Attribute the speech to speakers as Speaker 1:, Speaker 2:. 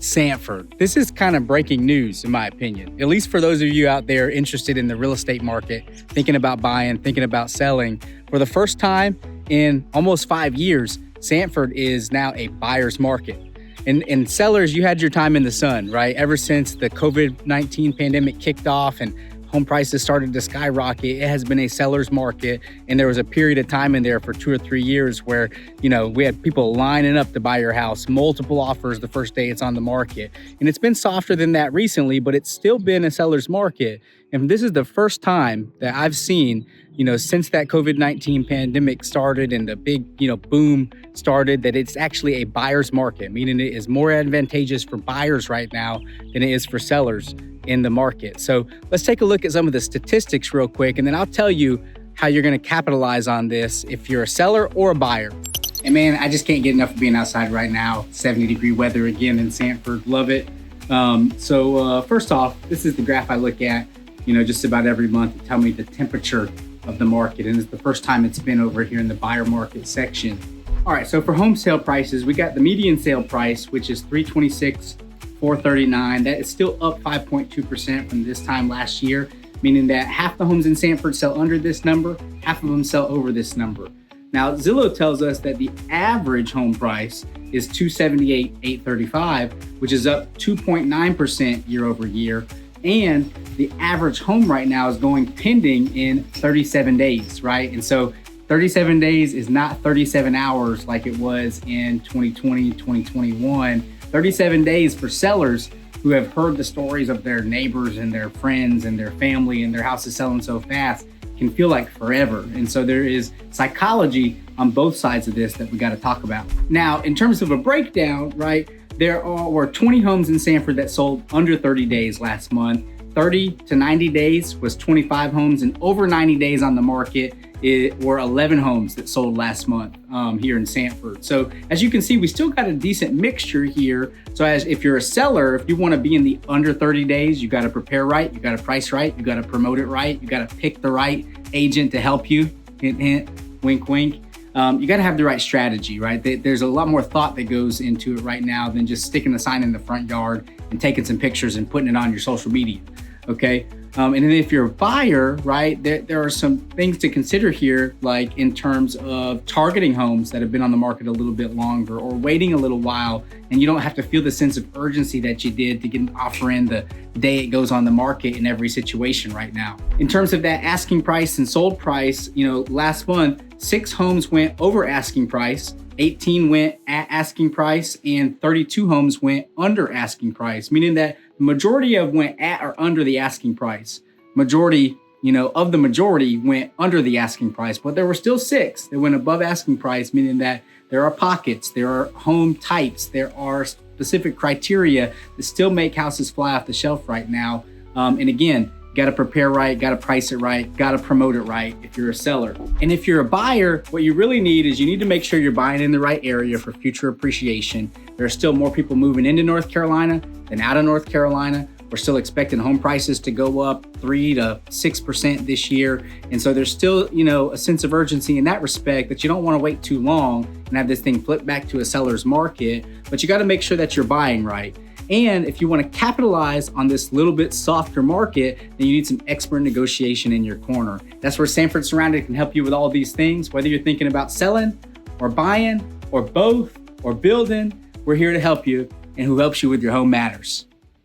Speaker 1: Sanford. This is kind of breaking news, in my opinion, at least for those of you out there interested in the real estate market, thinking about buying, thinking about selling. For the first time in almost 5 years, Sanford is now a buyer's market. And sellers, you had your time in the sun, right? Ever since the COVID-19 pandemic kicked off and home prices started to skyrocket, it has been a seller's market. And there was a period of time in there for 2 or 3 years where, we had people lining up to buy your house, multiple offers the first day it's on the market. And it's been softer than that recently, but it's still been a seller's market. And this is the first time that I've seen, since that COVID-19 pandemic started and the big, boom started, that it's actually a buyer's market, meaning it is more advantageous for buyers right now than it is for sellers in the market. So let's take a look at some of the statistics real quick, and then I'll tell you how you're going to capitalize on this if you're a seller or a buyer. And man, I just can't get enough of being outside right now. 70-degree weather again in Sanford. Love it. First off, this is the graph I look at, just about every month to tell me the temperature of the market. And it's the first time it's been over here in the buyer market section. All right, so for home sale prices, we got the median sale price, which is $326,439. That is still up 5.2% from this time last year, meaning that half the homes in Sanford sell under this number, half of them sell over this number. Now, Zillow tells us that the average home price is $278,835, which is up 2.9% year over year. And the average home right now is going pending in 37 days, right? And so 37 days is not 37 hours like it was in 2020, 2021. 37 days for sellers who have heard the stories of their neighbors and their friends and their family and their house is selling so fast can feel like forever. And so there is psychology on both sides of this that we got to talk about. Now, in terms of a breakdown, right, there were 20 homes in Sanford that sold under 30 days last month. 30 to 90 days was 25 homes, and over 90 days on the market, it were 11 homes that sold last month here in Sanford. So as you can see, we still got a decent mixture here. So as if you're a seller, if you want to be in the under 30 days, you got to prepare right, you got to price right, you got to promote it right, you got to pick the right agent to help you, hint, hint, wink, wink. You got to have the right strategy, right? There's a lot more thought that goes into it right now than just sticking a sign in the front yard and taking some pictures and putting it on your social media, okay? And then if you're a buyer, right, there are some things to consider here, like in terms of targeting homes that have been on the market a little bit longer or waiting a little while, and you don't have to feel the sense of urgency that you did to get an offer in the day it goes on the market in every situation right now. In terms of that asking price and sold price, last month, 6 homes went over asking price, 18 went at asking price, and 32 homes went under asking price, meaning that the majority of went at or under the asking price. Majority, of the majority went under the asking price, but there were still 6 that went above asking price, meaning that there are pockets, there are home types, there are specific criteria that still make houses fly off the shelf right now. And again, got to prepare right, got to price it right, got to promote it right if you're a seller. And if you're a buyer, what you really need is you need to make sure you're buying in the right area for future appreciation. There are still more people moving into North Carolina than out of North Carolina. We're still expecting home prices to go up 3 to 6% this year. And so there's still, a sense of urgency in that respect that you don't want to wait too long and have this thing flip back to a seller's market, but you got to make sure that you're buying right. And if you want to capitalize on this little bit softer market, then you need some expert negotiation in your corner. That's where Sanford Surrounded can help you with all these things. Whether you're thinking about selling or buying or both or building, we're here to help you, and who helps you with your home matters.